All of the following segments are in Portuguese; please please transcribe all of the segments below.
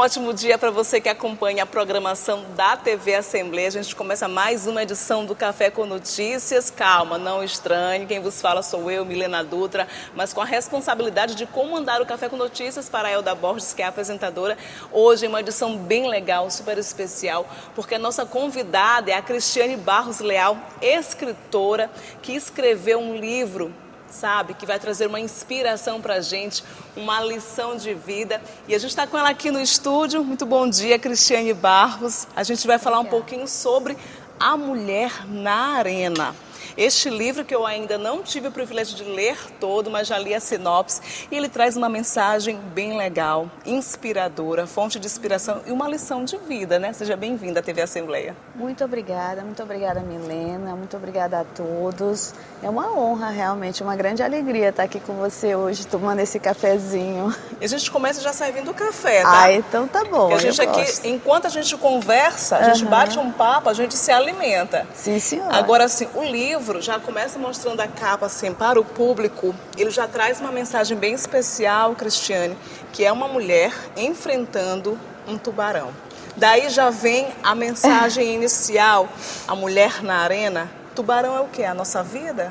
ótimo dia para você que acompanha a programação da TV Assembleia. A gente começa mais uma edição do Café com Notícias. Calma, não estranhe, quem vos fala sou eu, Milena Dutra, mas com a responsabilidade de comandar o Café com Notícias para a Elda Borges, que é a apresentadora. Hoje é uma edição bem legal, super especial, porque a nossa convidada é a Cristiane Barros Leal, escritora, que escreveu um livro, sabe, que vai trazer uma inspiração para a gente, uma lição de vida. E a gente está com ela aqui no estúdio. Muito bom dia, Cristiane Barros. A gente vai falar um pouquinho sobre a mulher na arena. Este livro que eu ainda não tive o privilégio de ler todo, mas já li a sinopse, e ele traz uma mensagem bem legal, inspiradora, fonte de inspiração e uma lição de vida, né? Seja bem-vinda à TV Assembleia. Muito obrigada, Milena, muito obrigada a todos. É uma honra, realmente, uma grande alegria estar aqui com você hoje, tomando esse cafezinho. E a gente começa já servindo o café, tá? Ah, então tá bom. Porque a gente aqui, enquanto a gente conversa, a gente bate um papo, a gente se alimenta. Sim, senhora. Agora, assim, o livro já começa mostrando a capa, assim, para o público. Ele já traz uma mensagem bem especial, Cristiane, que é uma mulher enfrentando um tubarão. Daí já vem a mensagem inicial, a mulher na arena. Tubarão é o quê? A nossa vida?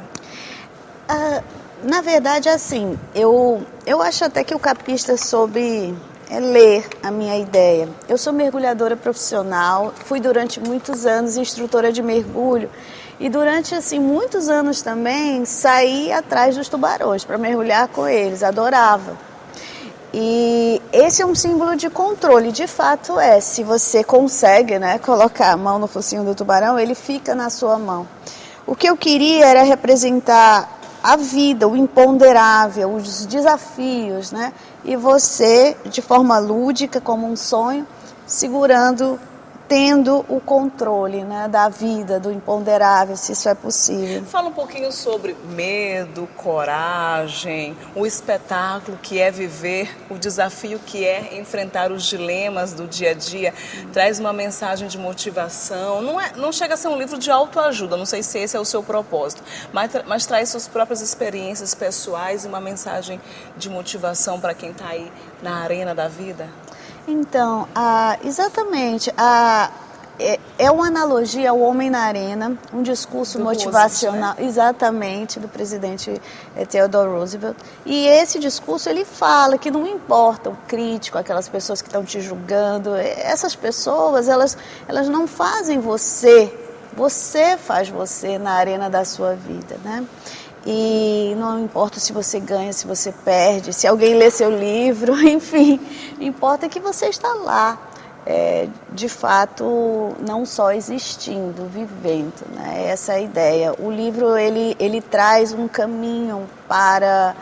Na verdade, assim, eu acho até que o capista soube ler a minha ideia. Eu sou mergulhadora profissional, fui durante muitos anos instrutora de mergulho e durante, assim, muitos anos também saí atrás dos tubarões para mergulhar com eles, adorava. E esse é um símbolo de controle, de fato é. Se você consegue, né, colocar a mão no focinho do tubarão, ele fica na sua mão. O que eu queria era representar a vida, o imponderável, os desafios, né? E você, de forma lúdica, como um sonho, segurando, tendo o controle, né, da vida, do imponderável, se isso é possível. Fala um pouquinho sobre medo, coragem, o espetáculo que é viver, o desafio que é enfrentar os dilemas do dia a dia. Traz uma mensagem de motivação. Não chega a ser um livro de autoajuda, não sei se esse é o seu propósito, mas traz suas próprias experiências pessoais e uma mensagem de motivação para quem está aí na arena da vida. Então, exatamente, é uma analogia ao Homem na Arena, um discurso motivacional, Roosevelt, né? Exatamente, do presidente Theodore Roosevelt. E esse discurso, ele fala que não importa o crítico, aquelas pessoas que estão te julgando, essas pessoas, elas não fazem você faz você na arena da sua vida, né? E não importa se você ganha, se você perde, se alguém lê seu livro, enfim, importa que você está lá, de fato, não só existindo, vivendo, né? Essa é a ideia. O livro, ele traz um caminho para,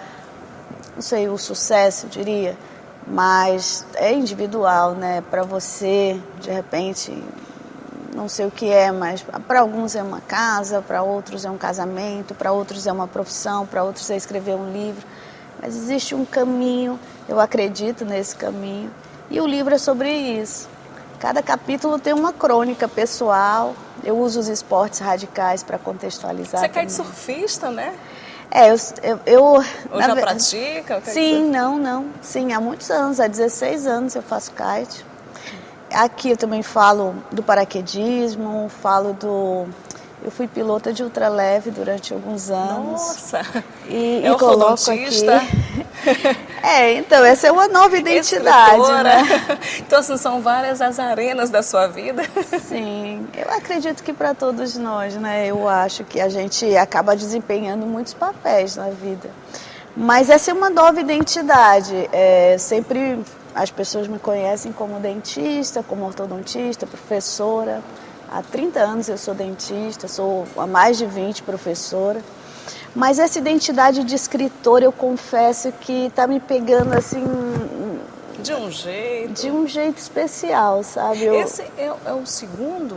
não sei, o sucesso, eu diria, mas é individual, né? Para você, de repente, não sei o que é, mas para alguns é uma casa, para outros é um casamento, para outros é uma profissão, para outros é escrever um livro. Mas existe um caminho, eu acredito nesse caminho, e o livro é sobre isso. Cada capítulo tem uma crônica pessoal, eu uso os esportes radicais para contextualizar. Você é kitesurfista, né? Ou já pratica? Sim, não. Sim, há muitos anos, há 16 anos eu faço kite. Aqui eu também falo do paraquedismo, eu fui pilota de ultraleve durante alguns anos. Nossa! E coloco ortodontista. Aqui. Então, essa é uma nova identidade, né? Então, assim, são várias as arenas da sua vida. Sim, eu acredito que para todos nós, né? Eu acho que a gente acaba desempenhando muitos papéis na vida. Mas essa é uma nova identidade. Sempre as pessoas me conhecem como dentista, como ortodontista, professora. Há 30 anos eu sou dentista, sou há mais de 20 professora. Mas essa identidade de escritora, eu confesso que está me pegando assim... De um jeito? De um jeito especial, sabe? Esse é o segundo?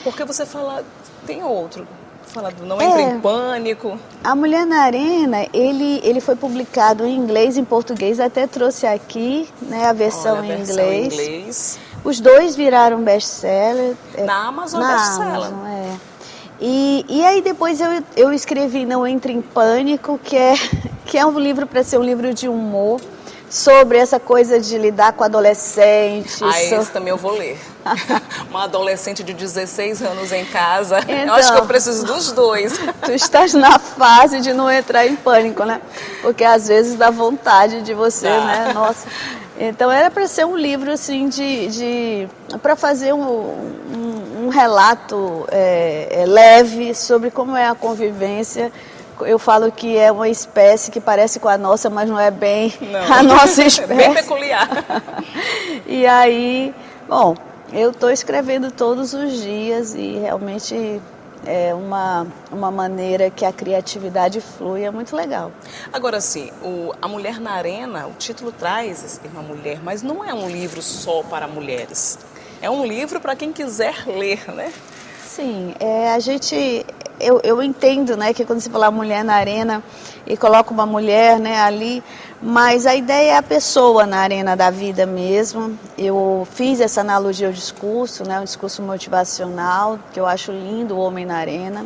Porque você fala... Tem outro. Fala do Não Entre em Pânico. A Mulher na Arena, ele foi publicado em inglês, em português, até trouxe aqui, né, a versão em inglês. Os dois viraram best-seller. Na Amazon, best-seller. E aí depois eu escrevi Não Entre em Pânico, que é um livro para ser um livro de humor, sobre essa coisa de lidar com adolescentes. Esse também eu vou ler. Uma adolescente de 16 anos em casa. Então, eu acho que eu preciso dos dois. Tu estás na fase de não entrar em pânico, né? Porque às vezes dá vontade de você, né? Nossa. Então era para ser um livro assim para fazer um relato leve sobre como é a convivência. Eu falo que é uma espécie que parece com a nossa, mas não é bem a nossa espécie. É bem peculiar. E aí, bom, eu estou escrevendo todos os dias e realmente é uma maneira que a criatividade flui, é muito legal. Agora sim, A Mulher na Arena, o título traz esse termo mulher, mas não é um livro só para mulheres. É um livro para quem quiser ler, né? Sim, eu entendo, né, que quando você fala mulher na arena e coloca uma mulher, né, ali, mas a ideia é a pessoa na arena da vida mesmo. Eu fiz essa analogia ao discurso, né, um discurso motivacional, que eu acho lindo, O Homem na Arena.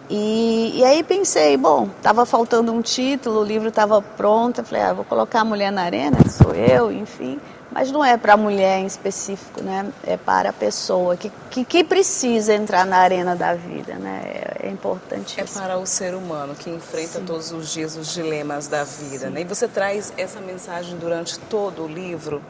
E aí pensei, bom, estava faltando um título, o livro estava pronto, eu falei, vou colocar a mulher na arena, sou eu, enfim. Mas não é para a mulher em específico, né? É para a pessoa que precisa entrar na arena da vida, né? É importante isso. É para o ser humano que enfrenta todos os dias os dilemas da vida, né? E você traz essa mensagem durante todo o livro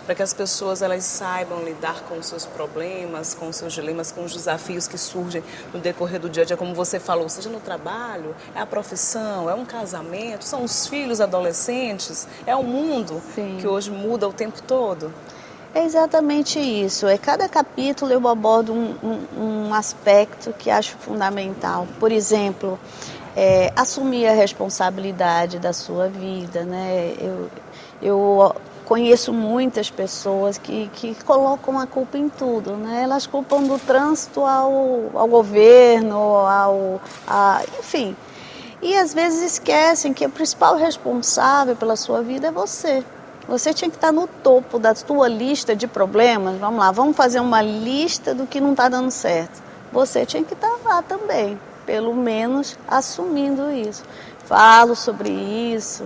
para que as pessoas elas saibam lidar com os seus problemas, com os seus dilemas, com os desafios que surgem no decorrer do dia a dia, como você falou, seja no trabalho, é a profissão, é um casamento, são os filhos adolescentes, é o mundo que hoje muda o tempo todo. É exatamente isso. Cada capítulo eu abordo um aspecto que acho fundamental. Por exemplo, assumir a responsabilidade da sua vida, né? Eu conheço muitas pessoas que colocam a culpa em tudo, né? Elas culpam do trânsito ao governo, enfim. E às vezes esquecem que o principal responsável pela sua vida é você. Você tinha que estar no topo da sua lista de problemas. Vamos lá, vamos fazer uma lista do que não está dando certo. Você tinha que estar lá também, pelo menos assumindo isso. Falo sobre isso.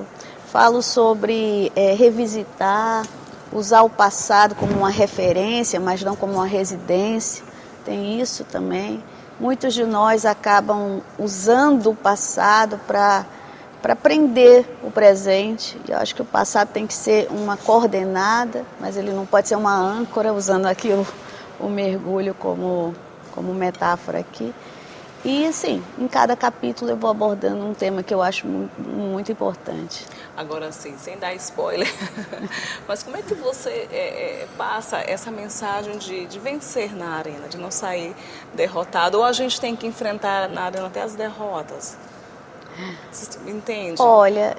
Falo sobre revisitar, usar o passado como uma referência, mas não como uma residência. Tem isso também. Muitos de nós acabam usando o passado para prender o presente. Eu acho que o passado tem que ser uma coordenada, mas ele não pode ser uma âncora, usando aqui o mergulho como metáfora aqui. E, sim, em cada capítulo eu vou abordando um tema que eu acho muito, muito importante. Agora, sim, sem dar spoiler, mas como é que você passa essa mensagem de vencer na arena, de não sair derrotado? Ou a gente tem que enfrentar na arena até as derrotas? Você entende? Olha,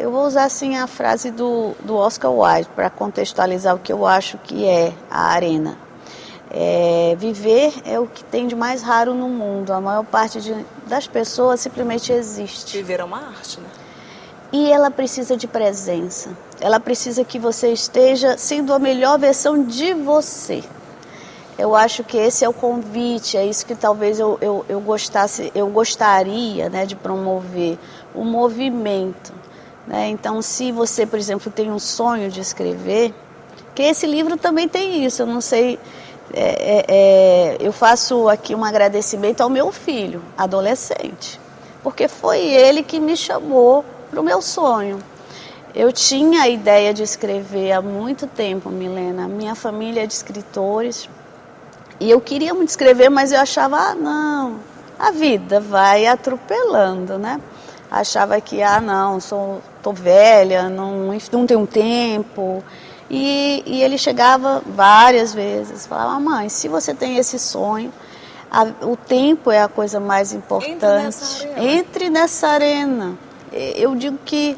eu vou usar assim a frase do Oscar Wilde para contextualizar o que eu acho que é a arena. Viver é o que tem de mais raro no mundo. A maior parte das pessoas simplesmente existe. Viver é uma arte, né? E ela precisa de presença. Ela precisa que você esteja sendo a melhor versão de você. Eu acho que esse é o convite, é isso que talvez eu gostaria, né, de promover, o movimento. Né? Então, se você, por exemplo, tem um sonho de escrever, que esse livro também tem isso, eu não sei... eu faço aqui um agradecimento ao meu filho, adolescente, porque foi ele que me chamou para o meu sonho. Eu tinha a ideia de escrever há muito tempo, Milena. Minha família é de escritores e eu queria muito escrever, mas eu achava, não, a vida vai atropelando, né? Achava que, não, tô velha, não tenho tempo. E ele chegava várias vezes, falava, mãe, se você tem esse sonho, o tempo é a coisa mais importante. Entre nessa arena. Eu digo que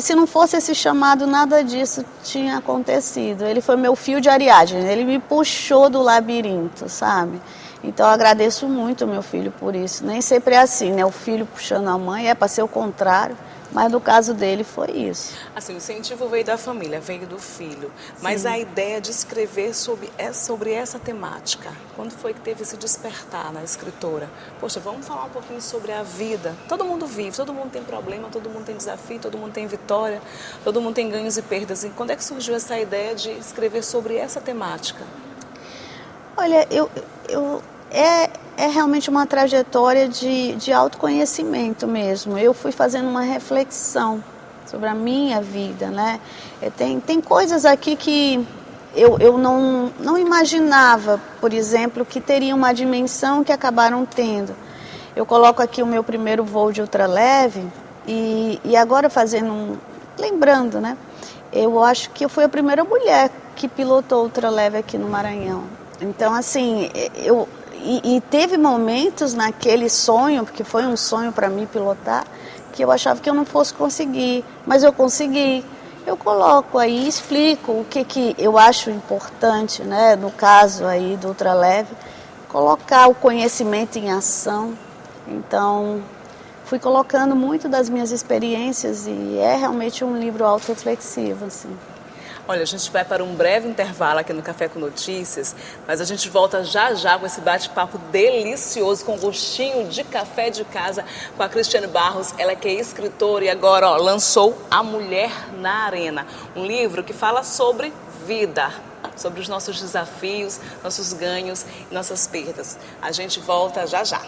se não fosse esse chamado, nada disso tinha acontecido. Ele foi meu fio de Ariadne, ele me puxou do labirinto, sabe? Então eu agradeço muito ao meu filho por isso. Nem sempre é assim, né? O filho puxando a mãe, é para ser o contrário. Mas no caso dele foi isso. Assim, o incentivo veio da família, veio do filho. Mas a ideia de escrever sobre essa temática, quando foi que teve esse despertar na escritora? Poxa, vamos falar um pouquinho sobre a vida. Todo mundo vive, todo mundo tem problema, todo mundo tem desafio, todo mundo tem vitória, todo mundo tem ganhos e perdas. E quando é que surgiu essa ideia de escrever sobre essa temática? Olha, é realmente uma trajetória de autoconhecimento mesmo. Eu fui fazendo uma reflexão sobre a minha vida, né? Tem coisas aqui que eu não imaginava, por exemplo, que teria uma dimensão que acabaram tendo. Eu coloco aqui o meu primeiro voo de ultraleve e agora lembrando, né? Eu acho que eu fui a primeira mulher que pilotou ultraleve aqui no Maranhão. Então, assim, E teve momentos naquele sonho, porque foi um sonho para mim pilotar, que eu achava que eu não fosse conseguir, mas eu consegui. Eu coloco aí, explico o que eu acho importante, né, no caso aí do ultraleve, colocar o conhecimento em ação. Então, fui colocando muito das minhas experiências e é realmente um livro autorreflexivo, assim. Olha, a gente vai para um breve intervalo aqui no Café com Notícias, mas a gente volta já já com esse bate-papo delicioso, com gostinho de café de casa, com a Cristiane Barros, ela que é escritora e agora lançou A Mulher na Arena, um livro que fala sobre vida, sobre os nossos desafios, nossos ganhos e nossas perdas. A gente volta já já.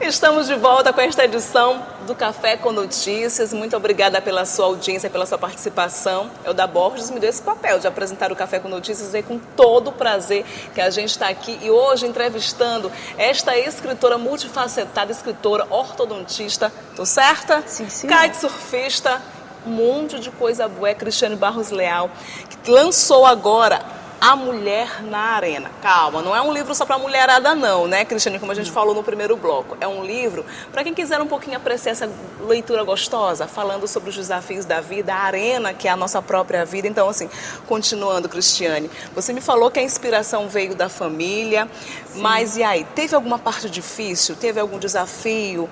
Estamos de volta com esta edição do Café com Notícias. Muito obrigada pela sua audiência, pela sua participação. Elda Borges me deu esse papel de apresentar o Café com Notícias e com todo o prazer que a gente está aqui e hoje entrevistando esta escritora multifacetada, escritora ortodontista, tô certa? Sim, sim. Kitesurfista, um monte de coisa boa, é Cristiane Barros Leal, que lançou agora A Mulher na Arena. Calma, não é um livro só para mulherada não, né, Cristiane, como a gente falou no primeiro bloco. É um livro para quem quiser um pouquinho apreciar essa leitura gostosa, falando sobre os desafios da vida, a arena, que é a nossa própria vida. Então, assim, continuando, Cristiane, você me falou que a inspiração veio da família, sim, mas e aí, teve alguma parte difícil? Teve algum desafio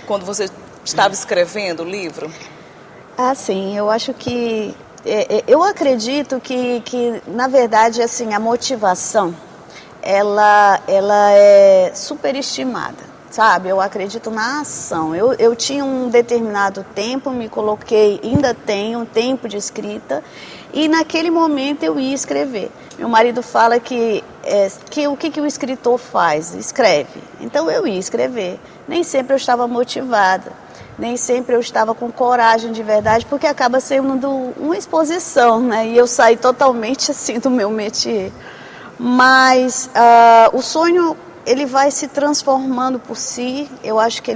quando você estava escrevendo o livro? Ah, sim, eu acho que eu acredito que, na verdade, assim, a motivação, ela é superestimada, sabe? Eu acredito na ação. Eu tinha um determinado tempo, me coloquei, ainda tenho um tempo de escrita, e naquele momento eu ia escrever. Meu marido fala que o que o escritor faz? Escreve. Então eu ia escrever. Nem sempre eu estava motivada. Nem sempre eu estava com coragem de verdade, porque acaba sendo uma exposição, né? E eu saí totalmente assim do meu métier. Mas o sonho, ele vai se transformando por si. Eu acho que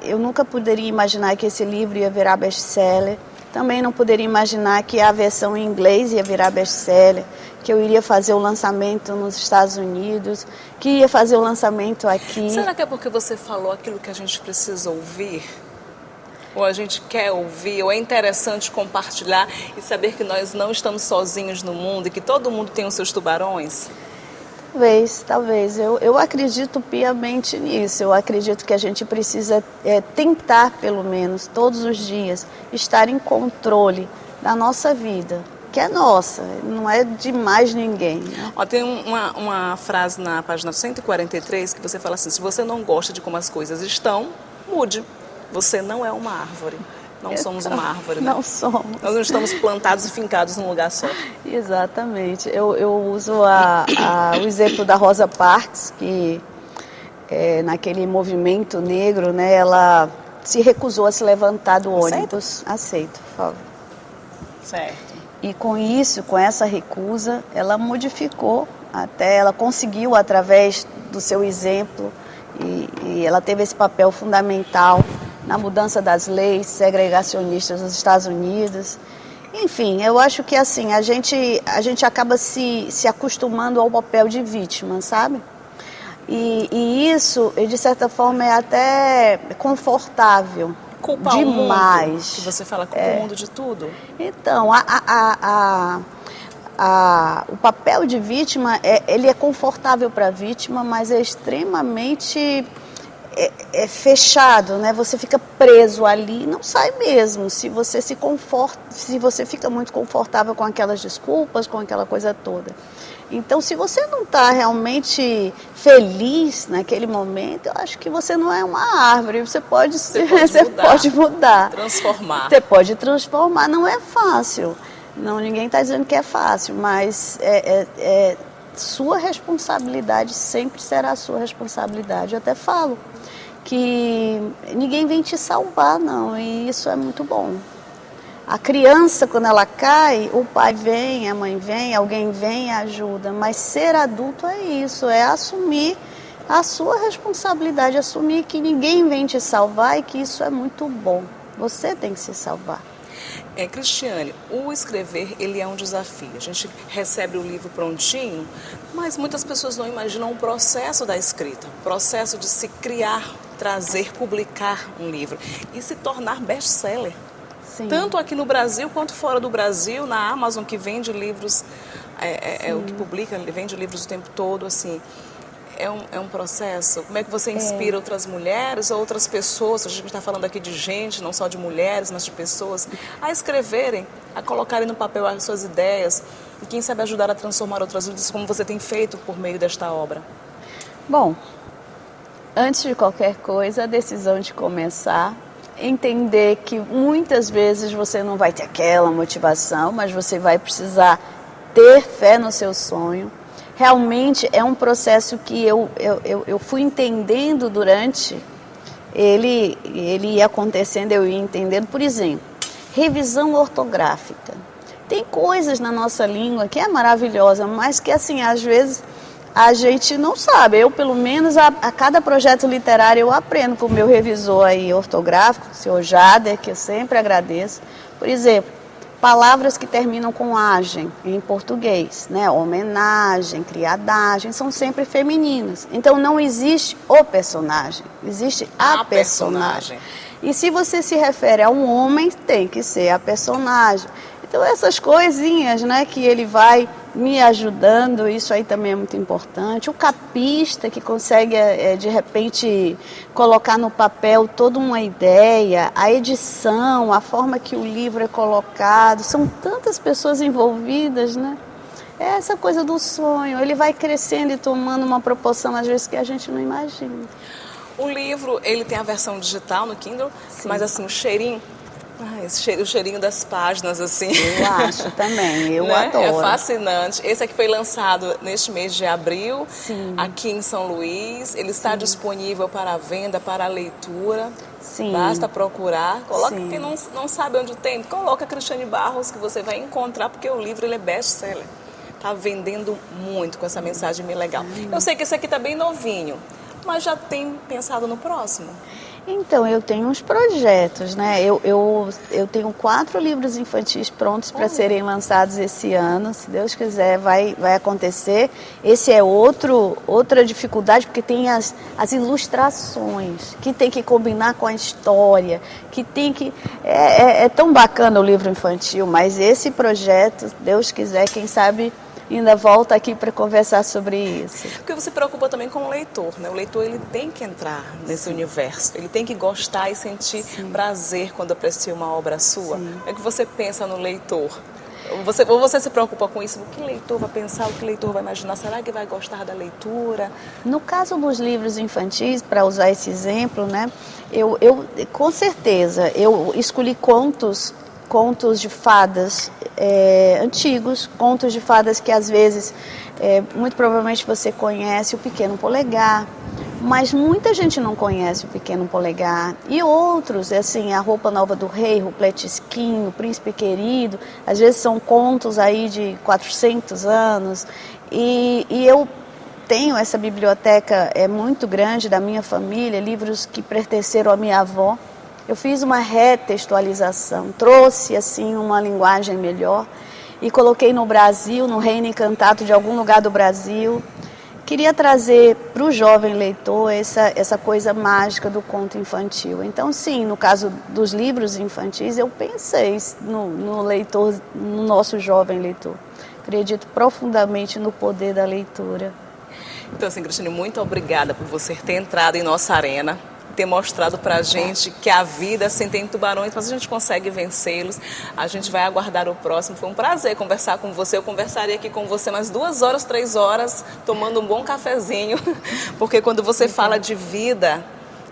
eu nunca poderia imaginar que esse livro ia virar best-seller. Também não poderia imaginar que a versão em inglês ia virar best-seller, que eu iria fazer o lançamento nos Estados Unidos, que ia fazer o lançamento aqui. Será que é porque você falou aquilo que a gente precisa ouvir? Ou a gente quer ouvir, ou é interessante compartilhar e saber que nós não estamos sozinhos no mundo e que todo mundo tem os seus tubarões? Talvez. Eu acredito piamente nisso. Eu acredito que a gente precisa tentar, pelo menos, todos os dias, estar em controle da nossa vida, que é nossa, não é de mais ninguém. Né? Tem uma frase na página 143 que você fala assim: se você não gosta de como as coisas estão, mude. Você não é uma árvore. Não somos uma árvore, né? Não somos. Nós não estamos plantados e fincados num lugar só. Exatamente. Eu uso o exemplo da Rosa Parks, que naquele movimento negro, né, ela se recusou a se levantar do ônibus. Aceito, por favor. Certo. E com isso, com essa recusa, ela modificou, ela conseguiu, através do seu exemplo, e ela teve esse papel fundamental na mudança das leis segregacionistas nos Estados Unidos. Enfim, eu acho que assim, a gente acaba se acostumando ao papel de vítima, sabe? E isso, de certa forma, é até confortável. Culpar demais. O mundo, que você fala, culpa o mundo de tudo. Então, o papel de vítima, ele é confortável para a vítima, mas é extremamente fechado, né? Você fica preso ali e não sai mesmo, se você fica muito confortável com aquelas desculpas, com aquela coisa toda. Então, se você não está realmente feliz naquele momento, eu acho que você não é uma árvore, você pode mudar. Transformar. Você pode transformar, não é fácil. Não, ninguém está dizendo que é fácil, mas sua responsabilidade sempre será sua responsabilidade. Eu até falo que ninguém vem te salvar, não, e isso é muito bom. A criança, quando ela cai, o pai vem, a mãe vem, alguém vem e ajuda, mas ser adulto é isso, é assumir a sua responsabilidade, assumir que ninguém vem te salvar e que isso é muito bom. Você tem que se salvar. Cristiane, o escrever, ele é um desafio. A gente recebe o livro prontinho, mas muitas pessoas não imaginam o processo da escrita, o processo de se criar, trazer, publicar um livro e se tornar best-seller. Sim. Tanto aqui no Brasil quanto fora do Brasil, na Amazon, que vende livros, o que publica, vende livros o tempo todo, assim. É um processo? Como é que você inspira outras mulheres ou outras pessoas? A gente está falando aqui de gente, não só de mulheres, mas de pessoas, a escreverem, a colocarem no papel as suas ideias e quem sabe ajudar a transformar outras vidas, como você tem feito por meio desta obra. Bom, antes de qualquer coisa, a decisão de começar, entender que muitas vezes você não vai ter aquela motivação, mas você vai precisar ter fé no seu sonho. Realmente é um processo que eu fui entendendo durante ele ia acontecendo, eu ia entendendo. Por exemplo, revisão ortográfica. Tem coisas na nossa língua que é maravilhosa, mas que assim, às vezes a gente não sabe. Eu, pelo menos, a cada projeto literário eu aprendo com o meu revisor aí ortográfico, o senhor Jader, que eu sempre agradeço. Por exemplo, palavras que terminam com agem em português, né? Homenagem, criadagem, são sempre femininas. Então não existe o personagem, existe a personagem. E se você se refere a um homem, tem que ser a personagem. Então essas coisinhas, né, que ele vai me ajudando, isso aí também é muito importante. O capista que consegue, de repente, colocar no papel toda uma ideia, a edição, a forma que o livro é colocado, são tantas pessoas envolvidas, né? É essa coisa do sonho, ele vai crescendo e tomando uma proporção, às vezes, que a gente não imagina. O livro, ele tem a versão digital no Kindle, sim, mas assim, o cheirinho... o cheirinho das páginas, assim. Eu acho também, eu né? adoro. É fascinante. Esse aqui foi lançado neste mês de abril, sim, aqui em São Luís. Ele está sim, disponível para a venda, para a leitura. Sim. Basta procurar. Coloca, sim, quem não sabe onde tem, coloca Cristiane Barros, que você vai encontrar, porque o livro ele é best-seller. Está vendendo muito com essa mensagem bem legal. Eu sei que esse aqui está bem novinho, mas já tem pensado no próximo? Então, eu tenho uns projetos, né? Eu tenho 4 livros infantis prontos para serem lançados esse ano. Se Deus quiser, vai acontecer. Esse é outra dificuldade, porque tem as ilustrações, que tem que combinar com a história, que tem que... É tão bacana o livro infantil, mas esse projeto, Deus quiser, quem sabe... ainda volta aqui para conversar sobre isso. Porque você se preocupa também com o leitor, né? O leitor ele tem que entrar nesse sim, universo, ele tem que gostar e sentir sim, prazer quando aprecia uma obra sua. Sim. É que você pensa no leitor. Ou você se preocupa com isso, o que o leitor vai pensar, o que o leitor vai imaginar, será que vai gostar da leitura? No caso dos livros infantis, para usar esse exemplo, né? Eu com certeza, eu escolhi contos de fadas antigos, contos de fadas que às vezes, muito provavelmente você conhece, o Pequeno Polegar, mas muita gente não conhece o Pequeno Polegar. E outros, assim, A Roupa Nova do Rei, Rupletisquinho, O Príncipe Querido, às vezes são contos aí de 400 anos. E eu tenho essa biblioteca muito grande da minha família, livros que pertenceram à minha avó. Eu fiz uma retextualização, trouxe assim uma linguagem melhor e coloquei no Brasil, no Reino Encantado de algum lugar do Brasil. Queria trazer para o jovem leitor essa coisa mágica do conto infantil. Então, sim, no caso dos livros infantis, eu pensei no leitor, no nosso jovem leitor. acredito profundamente no poder da leitura. Então, assim, Cristiane, muito obrigada por você ter entrado em nossa arena, ter mostrado pra gente que a vida, assim, tem tubarões, mas a gente consegue vencê-los. A gente vai aguardar o próximo. Foi um prazer conversar com você. Eu conversaria aqui com você mais 2 horas, 3 horas, tomando um bom cafezinho, porque quando você fala de vida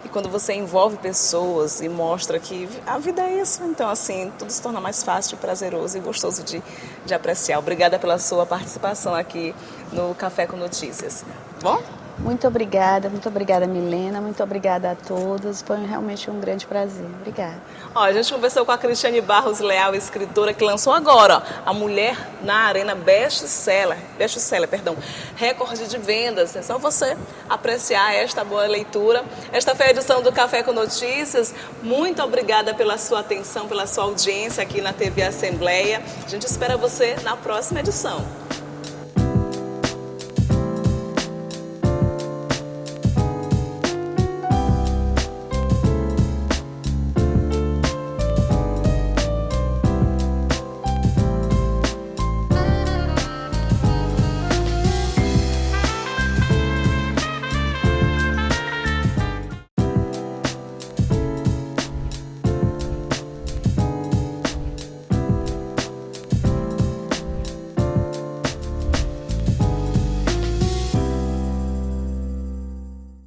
e quando você envolve pessoas e mostra que a vida é isso, então, assim, tudo se torna mais fácil, prazeroso e gostoso de apreciar. Obrigada pela sua participação aqui no Café com Notícias. Bom? Muito obrigada, Milena, muito obrigada a todos, foi realmente um grande prazer. Obrigada. Ó, a gente conversou com a Cristiane Barros Leal, escritora, que lançou agora, ó, A Mulher na Arena, best-seller, recorde de vendas. É só você apreciar esta boa leitura. Esta foi a edição do Café com Notícias. Muito obrigada pela sua atenção, pela sua audiência aqui na TV Assembleia. A gente espera você na próxima edição.